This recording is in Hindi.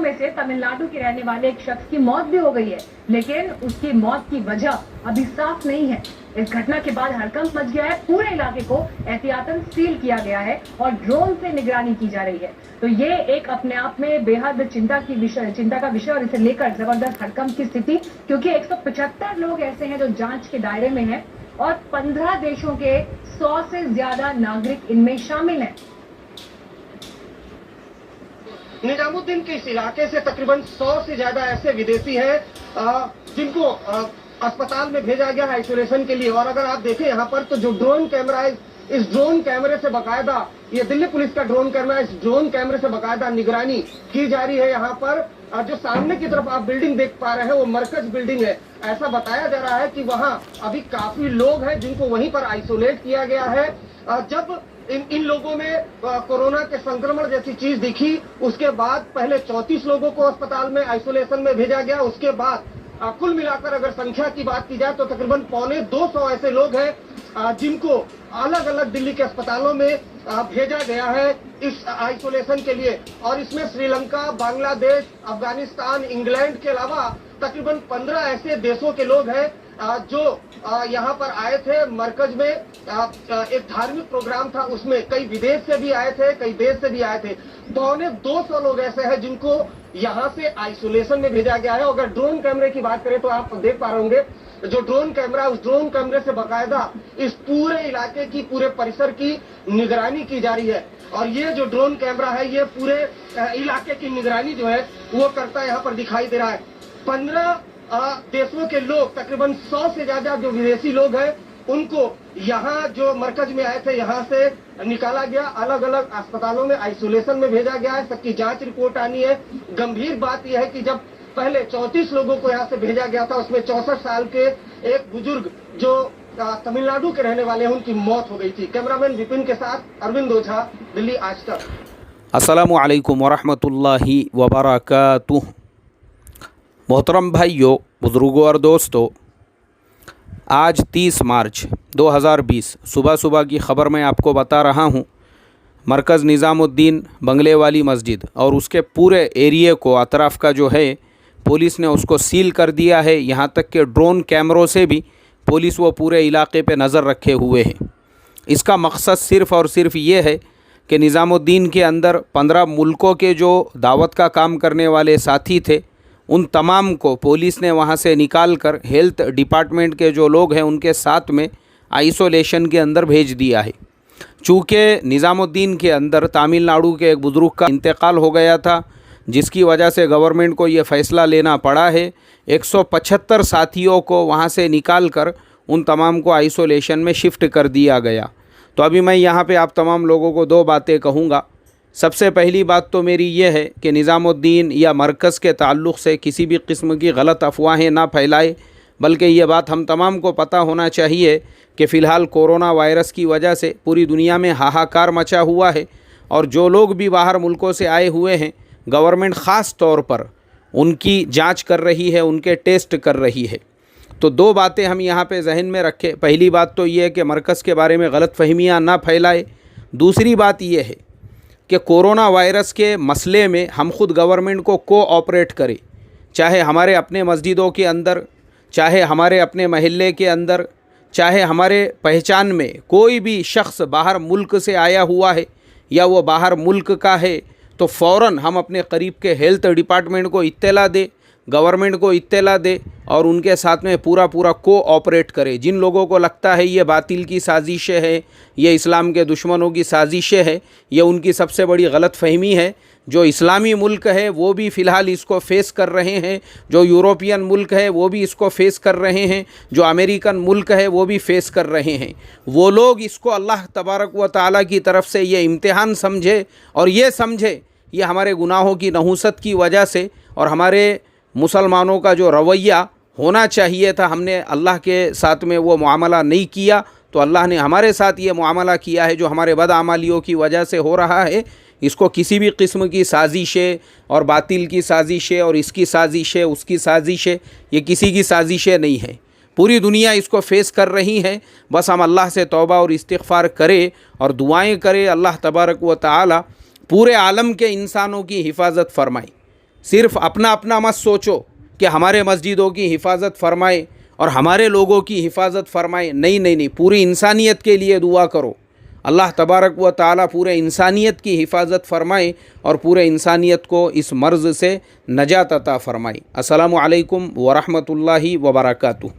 में से तमिलनाडु के रहने वाले एक शख्स की मौत भी हो गई है, लेकिन उसकी मौत की वजह अभी साफ नहीं है। इस घटना के बाद हड़कंप मच गया है। पूरे इलाके को एहतियातन सील किया गया है और ड्रोन से निगरानी की जा रही है। तो ये एक अपने आप में बेहद चिंता का विषय और इसे लेकर जबरदस्त हड़कंप की स्थिति, क्योंकि 175 लोग ऐसे हैं जो जांच के दायरे में हैं और 15 देशों के 100 से ज्यादा नागरिक इनमें शामिल हैं। निजामुद्दीन के इस इलाके से तकरीबन 100 से ज्यादा ऐसे विदेशी हैं जिनको अस्पताल में भेजा गया है आइसोलेशन के लिए। और अगर आप देखें यहाँ पर तो जो ड्रोन कैमरा है, इस ड्रोन कैमरे से बकायदा, ये दिल्ली पुलिस का ड्रोन कैमरा है, इस ड्रोन कैमरे से बकायदा निगरानी की जा रही है। यहाँ पर जो सामने की तरफ आप बिल्डिंग देख पा रहे हैं वो मरकज बिल्डिंग है। ऐसा बताया जा रहा है कि वहाँ अभी काफी लोग हैं जिनको वहीं पर आइसोलेट किया गया है। जब इन लोगों में कोरोना के संक्रमण जैसी चीज दिखी, उसके बाद पहले 34 लोगों को अस्पताल में आइसोलेशन में भेजा गया। उसके बाद कुल मिलाकर अगर संख्या की बात की जाए तो तकरीबन 250 ऐसे लोग हैं जिनको अलग अलग दिल्ली के अस्पतालों में भेजा गया है इस आइसोलेशन के लिए। और इसमें श्रीलंका, बांग्लादेश, अफगानिस्तान, इंग्लैंड के अलावा तकरीबन 15 ऐसे देशों के लोग हैं जो यहाँ पर आए थे। मरकज में एक धार्मिक प्रोग्राम था, उसमें कई विदेश से भी आए थे, कई देश से भी आए थे। 250 लोग ऐसे हैं जिनको यहाँ से आइसोलेशन में भेजा गया है। अगर ड्रोन कैमरे की बात करें तो आप देख पा रहे होंगे जो ड्रोन कैमरा, उस ड्रोन कैमरे से बकायदा इस पूरे इलाके की, पूरे परिसर की निगरानी की जा रही है। और ये जो ड्रोन कैमरा है ये पूरे इलाके की निगरानी जो है वो करता यहाँ पर दिखाई दे रहा है। 15 देशों के लोग, तकरीबन 100 से ज्यादा जो विदेशी लोग हैं, उनको यहाँ जो मरकज में आए थे यहाँ से निकाला गया, अलग अलग अस्पतालों में आइसोलेशन में भेजा गया है। सबकी जांच रिपोर्ट आनी है। गंभीर बात यह है कि जब पहले 34 लोगों को यहाँ से भेजा गया था, उसमें 64 साल के एक बुजुर्ग जो तमिलनाडु के रहने वाले हैं उनकी मौत हो गई थी। कैमरामैन विपिन के साथ अरविंद ओझा, दिल्ली आज तक। अस्सलामु अलैकुम वरहमतुल्लाहि वबरकातुह। मोहतरम भाइयों, बुज़ुर्गों और दोस्तों, आज 30 मार्च 2020 सुबह सुबह की ख़बर मैं आपको बता रहा हूँ। मरकज़ निज़ामुद्दीन बंगले वाली मस्जिद और उसके पूरे एरिए को, अतराफ़ का जो है, पुलिस ने उसको सील कर दिया है। यहाँ तक कि ड्रोन कैमरों से भी पुलिस वो पूरे इलाके पे नज़र रखे हुए है। इसका मकसद सिर्फ़ और सिर्फ ये है कि निज़ामुद्दीन के अंदर 15 मुल्कों के जो दावत का काम करने वाले साथी थे, उन तमाम को पुलिस ने वहाँ से निकाल कर हेल्थ डिपार्टमेंट के जो लोग हैं उनके साथ में आइसोलेशन के अंदर भेज दिया है। चूँकि निज़ामुद्दीन के अंदर तमिलनाडु के एक बुज़ुर्ग का इंतकाल हो गया था, जिसकी वजह से गवर्नमेंट को ये फ़ैसला लेना पड़ा है। 175 साथियों को वहाँ से निकाल कर उन तमाम को आइसोलेशन में शिफ्ट कर दिया गया। तो अभी मैं यहाँ पे आप तमाम लोगों को 2 बातें कहूँगा। सबसे पहली बात तो मेरी ये है कि निज़ामुद्दीन या मरकज़ के ताल्लुक़ से किसी भी किस्म की गलत अफवाहें ना फैलाए, बल्कि ये बात हम तमाम को पता होना चाहिए कि फ़िलहाल कोरोना वायरस की वजह से पूरी दुनिया में हाहाकार मचा हुआ है। और जो लोग भी बाहर मुल्कों से आए हुए हैं, गवर्नमेंट ख़ास तौर पर उनकी जांच कर रही है, उनके टेस्ट कर रही है। तो 2 बातें हम यहाँ पे जहन में रखें। पहली बात तो ये है कि मरकज़ के बारे में गलत फहमियाँ ना फैलाए। दूसरी बात ये है कि कोरोना वायरस के मसले में हम खुद गवर्नमेंट को कोऑपरेट करें, चाहे हमारे अपने मस्जिदों के अंदर, चाहे हमारे अपने महल्ले के अंदर, चाहे हमारे पहचान में कोई भी शख्स बाहर मुल्क से आया हुआ है या वो बाहर मुल्क का है, तो फ़ौरन हम अपने करीब के हेल्थ डिपार्टमेंट को इत्तला दे, गवर्नमेंट को इत्तला दे और उनके साथ में पूरा कोऑपरेट करे। जिन लोगों को लगता है ये बातिल की साजिशें हैं, ये इस्लाम के दुश्मनों की साजिशें हैं, ये उनकी सबसे बड़ी गलत फहमी है। जो इस्लामी मुल्क है वो भी फ़िलहाल इसको फ़ेस कर रहे हैं, जो यूरोपियन मुल्क है वो भी इसको फ़ेस कर रहे हैं, जो अमेरिकन मुल्क है वो भी फ़ेस कर रहे हैं। वो लोग इसको अल्लाह तबारक व तआला की तरफ से ये इम्तिहान समझे और ये समझे ये हमारे गुनाहों की नहुसत की वजह से और हमारे मुसलमानों का जो रवैया होना चाहिए था, हमने अल्लाह के साथ में वो मुआमला नहीं किया, तो अल्लाह ने हमारे साथ ये मुआमला किया है जो हमारे बदआमालियों की वजह से हो रहा है। इसको किसी भी किस्म की साजिशें और बातिल की साजिशें और इसकी साजिशें, उसकी साजिशें, ये किसी की साजिशें नहीं है। पूरी दुनिया इसको फ़ेस कर रही है। बस हम अल्लाह से तौबा और इस्तिग़फ़ार करें और दुआएं करें, अल्लाह तबारक व तआला पूरे आलम के इंसानों की हिफाजत फरमाए। सिर्फ अपना अपना मत सोचो कि हमारे मस्जिदों की हिफाजत फरमाए और हमारे लोगों की हिफाजत फरमाए। नहीं नहीं नहीं, पूरी इंसानियत के लिए दुआ करो। अल्लाह तबारक व ताला पूरे इंसानियत की हिफाजत फरमाए और पूरे इंसानियत को इस मर्ज़ से नजात अता फरमाए। अस्सलामु अलैकुम व रहमतुल्लाहि व बरकातुहू।